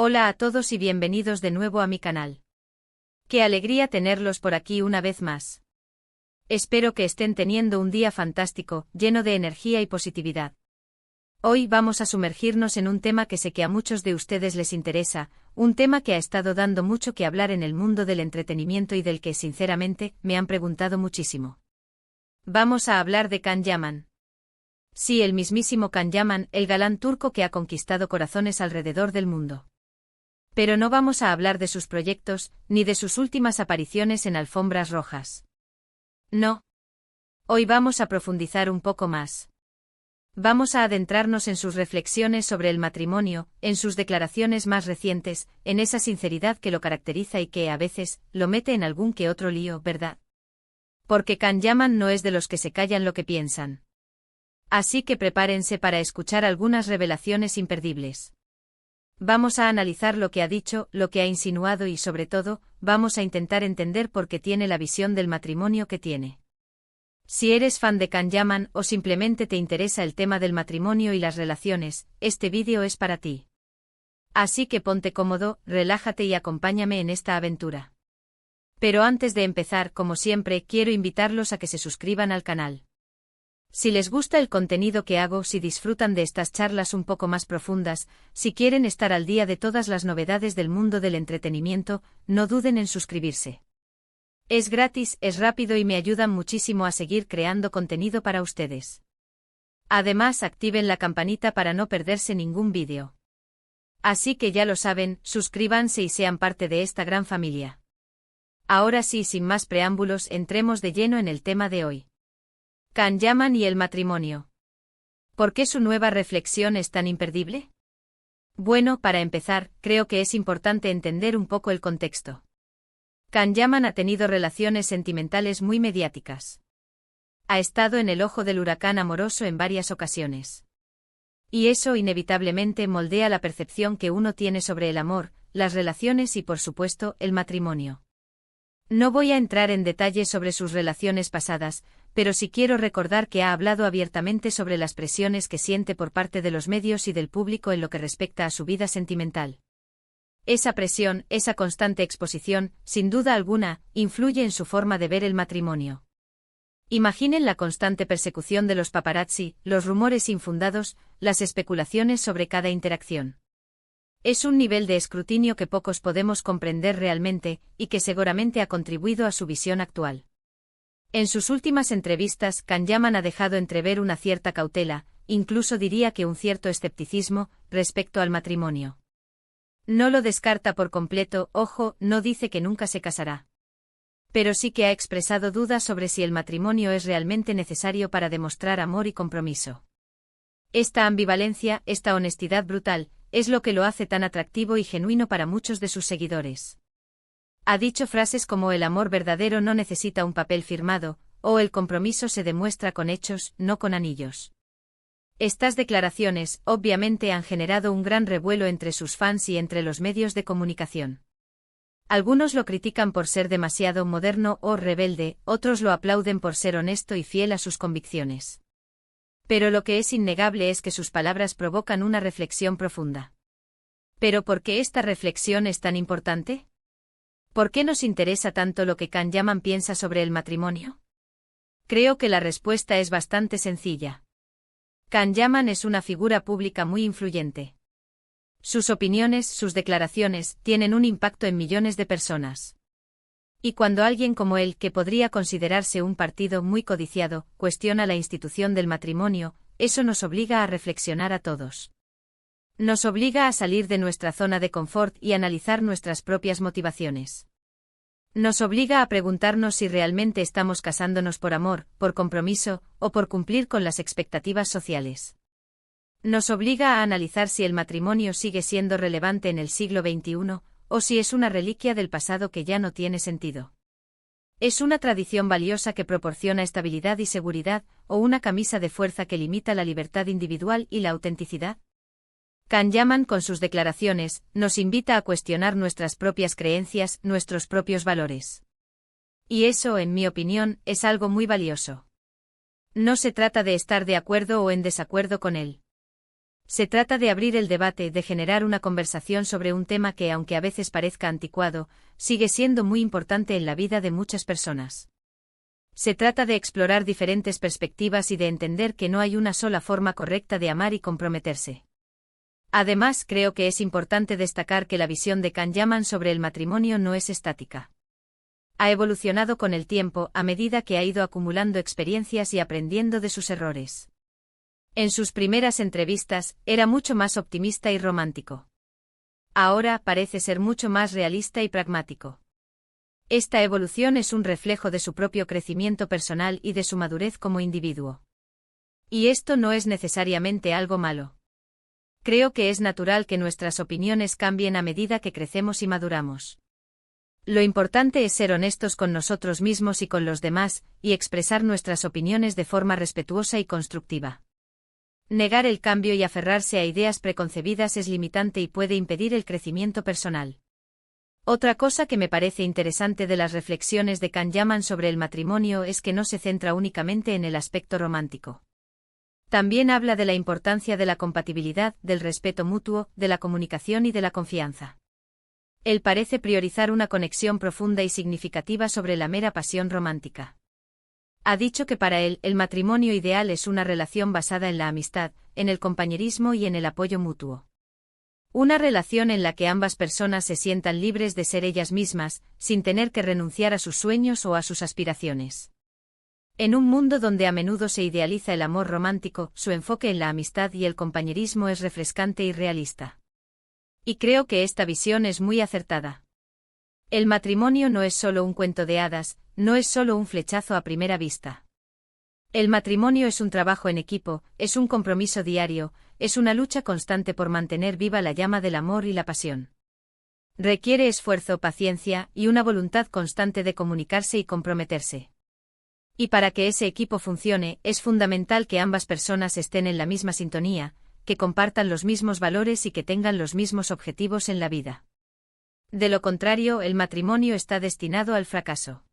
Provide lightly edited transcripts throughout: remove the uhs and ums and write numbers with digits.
Hola a todos y bienvenidos de nuevo a mi canal. Qué alegría tenerlos por aquí una vez más. Espero que estén teniendo un día fantástico, lleno de energía y positividad. Hoy vamos a sumergirnos en un tema que sé que a muchos de ustedes les interesa, un tema que ha estado dando mucho que hablar en el mundo del entretenimiento y del que, sinceramente, me han preguntado muchísimo. Vamos a hablar de Can Yaman. Sí, el mismísimo Can Yaman, el galán turco que ha conquistado corazones alrededor del mundo. Pero no vamos a hablar de sus proyectos, ni de sus últimas apariciones en alfombras rojas. No. Hoy vamos a profundizar un poco más. Vamos a adentrarnos en sus reflexiones sobre el matrimonio, en sus declaraciones más recientes, en esa sinceridad que lo caracteriza y que, a veces, lo mete en algún que otro lío, ¿verdad? Porque Can Yaman no es de los que se callan lo que piensan. Así que prepárense para escuchar algunas revelaciones imperdibles. Vamos a analizar lo que ha dicho, lo que ha insinuado y, sobre todo, vamos a intentar entender por qué tiene la visión del matrimonio que tiene. Si eres fan de Can Yaman o simplemente te interesa el tema del matrimonio y las relaciones, este vídeo es para ti. Así que ponte cómodo, relájate y acompáñame en esta aventura. Pero antes de empezar, como siempre, quiero invitarlos a que se suscriban al canal. Si les gusta el contenido que hago, si disfrutan de estas charlas un poco más profundas, si quieren estar al día de todas las novedades del mundo del entretenimiento, no duden en suscribirse. Es gratis, es rápido y me ayudan muchísimo a seguir creando contenido para ustedes. Además, activen la campanita para no perderse ningún vídeo. Así que ya lo saben, suscríbanse y sean parte de esta gran familia. Ahora sí, sin más preámbulos, entremos de lleno en el tema de hoy. Can Yaman y el matrimonio. ¿Por qué su nueva reflexión es tan imperdible? Bueno, para empezar, creo que es importante entender un poco el contexto. Can Yaman ha tenido relaciones sentimentales muy mediáticas. Ha estado en el ojo del huracán amoroso en varias ocasiones. Y eso inevitablemente moldea la percepción que uno tiene sobre el amor, las relaciones y, por supuesto, el matrimonio. No voy a entrar en detalles sobre sus relaciones pasadas, pero sí quiero recordar que ha hablado abiertamente sobre las presiones que siente por parte de los medios y del público en lo que respecta a su vida sentimental. Esa presión, esa constante exposición, sin duda alguna, influye en su forma de ver el matrimonio. Imaginen la constante persecución de los paparazzi, los rumores infundados, las especulaciones sobre cada interacción. Es un nivel de escrutinio que pocos podemos comprender realmente, y que seguramente ha contribuido a su visión actual. En sus últimas entrevistas, Can Yaman ha dejado entrever una cierta cautela, incluso diría que un cierto escepticismo, respecto al matrimonio. No lo descarta por completo, ojo, no dice que nunca se casará. Pero sí que ha expresado dudas sobre si el matrimonio es realmente necesario para demostrar amor y compromiso. Esta ambivalencia, esta honestidad brutal, es lo que lo hace tan atractivo y genuino para muchos de sus seguidores. Ha dicho frases como el amor verdadero no necesita un papel firmado, o el compromiso se demuestra con hechos, no con anillos. Estas declaraciones, obviamente, han generado un gran revuelo entre sus fans y entre los medios de comunicación. Algunos lo critican por ser demasiado moderno o rebelde, otros lo aplauden por ser honesto y fiel a sus convicciones. Pero lo que es innegable es que sus palabras provocan una reflexión profunda. ¿Pero por qué esta reflexión es tan importante? ¿Por qué nos interesa tanto lo que Can Yaman piensa sobre el matrimonio? Creo que la respuesta es bastante sencilla. Can Yaman es una figura pública muy influyente. Sus opiniones, sus declaraciones, tienen un impacto en millones de personas. Y cuando alguien como él, que podría considerarse un partido muy codiciado, cuestiona la institución del matrimonio, eso nos obliga a reflexionar a todos. Nos obliga a salir de nuestra zona de confort y analizar nuestras propias motivaciones. Nos obliga a preguntarnos si realmente estamos casándonos por amor, por compromiso, o por cumplir con las expectativas sociales. Nos obliga a analizar si el matrimonio sigue siendo relevante en el siglo XXI, o si es una reliquia del pasado que ya no tiene sentido. ¿Es una tradición valiosa que proporciona estabilidad y seguridad, o una camisa de fuerza que limita la libertad individual y la autenticidad? Can Yaman, con sus declaraciones, nos invita a cuestionar nuestras propias creencias, nuestros propios valores. Y eso, en mi opinión, es algo muy valioso. No se trata de estar de acuerdo o en desacuerdo con él. Se trata de abrir el debate, de generar una conversación sobre un tema que, aunque a veces parezca anticuado, sigue siendo muy importante en la vida de muchas personas. Se trata de explorar diferentes perspectivas y de entender que no hay una sola forma correcta de amar y comprometerse. Además, creo que es importante destacar que la visión de Kanyaman sobre el matrimonio no es estática. Ha evolucionado con el tiempo a medida que ha ido acumulando experiencias y aprendiendo de sus errores. En sus primeras entrevistas, era mucho más optimista y romántico. Ahora parece ser mucho más realista y pragmático. Esta evolución es un reflejo de su propio crecimiento personal y de su madurez como individuo. Y esto no es necesariamente algo malo. Creo que es natural que nuestras opiniones cambien a medida que crecemos y maduramos. Lo importante es ser honestos con nosotros mismos y con los demás, y expresar nuestras opiniones de forma respetuosa y constructiva. Negar el cambio y aferrarse a ideas preconcebidas es limitante y puede impedir el crecimiento personal. Otra cosa que me parece interesante de las reflexiones de Kanyaman sobre el matrimonio es que no se centra únicamente en el aspecto romántico. También habla de la importancia de la compatibilidad, del respeto mutuo, de la comunicación y de la confianza. Él parece priorizar una conexión profunda y significativa sobre la mera pasión romántica. Ha dicho que para él, el matrimonio ideal es una relación basada en la amistad, en el compañerismo y en el apoyo mutuo. Una relación en la que ambas personas se sientan libres de ser ellas mismas, sin tener que renunciar a sus sueños o a sus aspiraciones. En un mundo donde a menudo se idealiza el amor romántico, su enfoque en la amistad y el compañerismo es refrescante y realista. Y creo que esta visión es muy acertada. El matrimonio no es solo un cuento de hadas, no es solo un flechazo a primera vista. El matrimonio es un trabajo en equipo, es un compromiso diario, es una lucha constante por mantener viva la llama del amor y la pasión. Requiere esfuerzo, paciencia y una voluntad constante de comunicarse y comprometerse. Y para que ese equipo funcione, es fundamental que ambas personas estén en la misma sintonía, que compartan los mismos valores y que tengan los mismos objetivos en la vida. De lo contrario, el matrimonio está destinado al fracaso.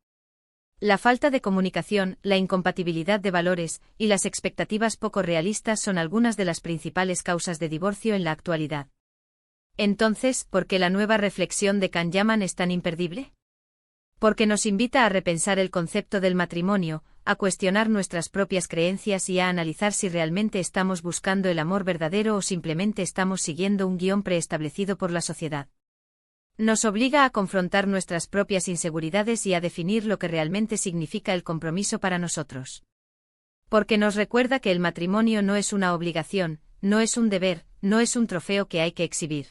La falta de comunicación, la incompatibilidad de valores y las expectativas poco realistas son algunas de las principales causas de divorcio en la actualidad. Entonces, ¿por qué la nueva reflexión de Kanyaman es tan imperdible? Porque nos invita a repensar el concepto del matrimonio, a cuestionar nuestras propias creencias y a analizar si realmente estamos buscando el amor verdadero o simplemente estamos siguiendo un guión preestablecido por la sociedad. Nos obliga a confrontar nuestras propias inseguridades y a definir lo que realmente significa el compromiso para nosotros. Porque nos recuerda que el matrimonio no es una obligación, no es un deber, no es un trofeo que hay que exhibir.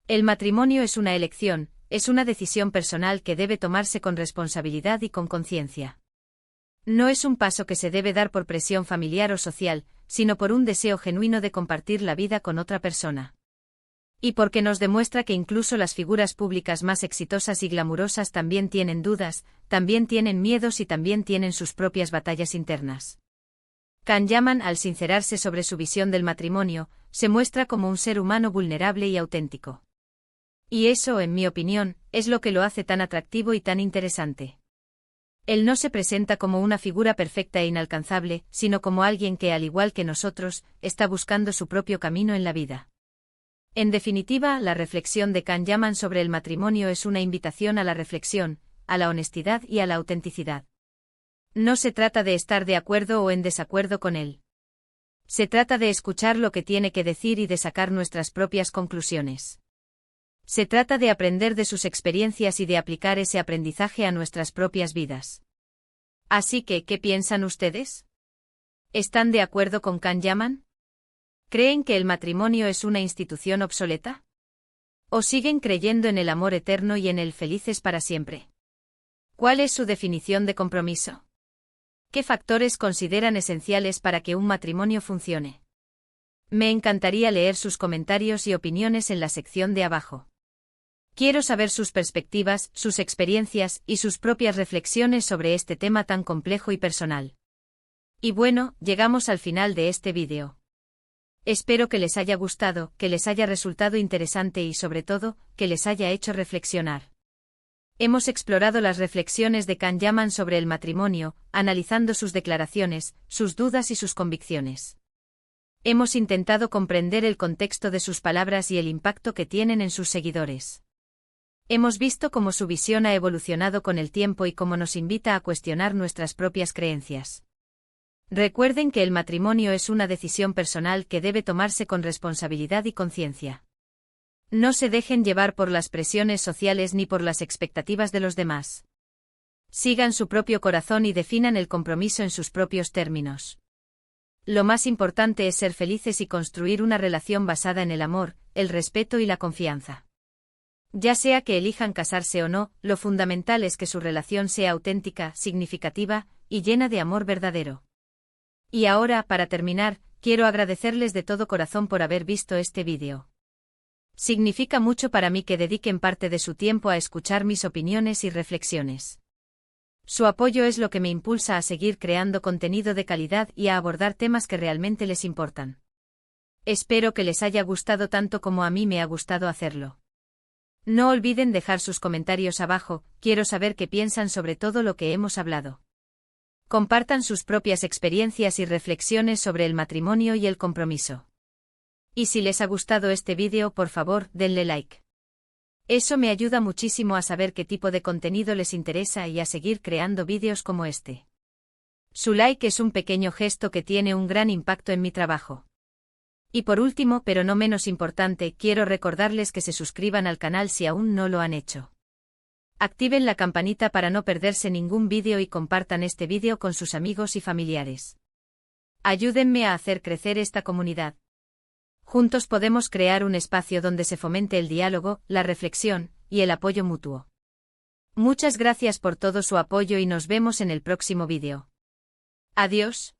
El matrimonio es una elección, es una decisión personal que debe tomarse con responsabilidad y con conciencia. No es un paso que se debe dar por presión familiar o social, sino por un deseo genuino de compartir la vida con otra persona. Y porque nos demuestra que incluso las figuras públicas más exitosas y glamurosas también tienen dudas, también tienen miedos y también tienen sus propias batallas internas. Kanyaman, al sincerarse sobre su visión del matrimonio, se muestra como un ser humano vulnerable y auténtico. Y eso, en mi opinión, es lo que lo hace tan atractivo y tan interesante. Él no se presenta como una figura perfecta e inalcanzable, sino como alguien que, al igual que nosotros, está buscando su propio camino en la vida. En definitiva, la reflexión de Kanyaman sobre el matrimonio es una invitación a la reflexión, a la honestidad y a la autenticidad. No se trata de estar de acuerdo o en desacuerdo con él. Se trata de escuchar lo que tiene que decir y de sacar nuestras propias conclusiones. Se trata de aprender de sus experiencias y de aplicar ese aprendizaje a nuestras propias vidas. Así que, ¿qué piensan ustedes? ¿Están de acuerdo con Kanyaman? ¿Creen que el matrimonio es una institución obsoleta? ¿O siguen creyendo en el amor eterno y en el felices para siempre? ¿Cuál es su definición de compromiso? ¿Qué factores consideran esenciales para que un matrimonio funcione? Me encantaría leer sus comentarios y opiniones en la sección de abajo. Quiero saber sus perspectivas, sus experiencias y sus propias reflexiones sobre este tema tan complejo y personal. Y bueno, llegamos al final de este vídeo. Espero que les haya gustado, que les haya resultado interesante y sobre todo, que les haya hecho reflexionar. Hemos explorado las reflexiones de Kanyaman sobre el matrimonio, analizando sus declaraciones, sus dudas y sus convicciones. Hemos intentado comprender el contexto de sus palabras y el impacto que tienen en sus seguidores. Hemos visto cómo su visión ha evolucionado con el tiempo y cómo nos invita a cuestionar nuestras propias creencias. Recuerden que el matrimonio es una decisión personal que debe tomarse con responsabilidad y conciencia. No se dejen llevar por las presiones sociales ni por las expectativas de los demás. Sigan su propio corazón y definan el compromiso en sus propios términos. Lo más importante es ser felices y construir una relación basada en el amor, el respeto y la confianza. Ya sea que elijan casarse o no, lo fundamental es que su relación sea auténtica, significativa y llena de amor verdadero. Y ahora, para terminar, quiero agradecerles de todo corazón por haber visto este vídeo. Significa mucho para mí que dediquen parte de su tiempo a escuchar mis opiniones y reflexiones. Su apoyo es lo que me impulsa a seguir creando contenido de calidad y a abordar temas que realmente les importan. Espero que les haya gustado tanto como a mí me ha gustado hacerlo. No olviden dejar sus comentarios abajo, quiero saber qué piensan sobre todo lo que hemos hablado. Compartan sus propias experiencias y reflexiones sobre el matrimonio y el compromiso. Y si les ha gustado este vídeo, por favor, denle like. Eso me ayuda muchísimo a saber qué tipo de contenido les interesa y a seguir creando vídeos como este. Su like es un pequeño gesto que tiene un gran impacto en mi trabajo. Y por último, pero no menos importante, quiero recordarles que se suscriban al canal si aún no lo han hecho. Activen la campanita para no perderse ningún vídeo y compartan este vídeo con sus amigos y familiares. Ayúdenme a hacer crecer esta comunidad. Juntos podemos crear un espacio donde se fomente el diálogo, la reflexión y el apoyo mutuo. Muchas gracias por todo su apoyo y nos vemos en el próximo vídeo. Adiós.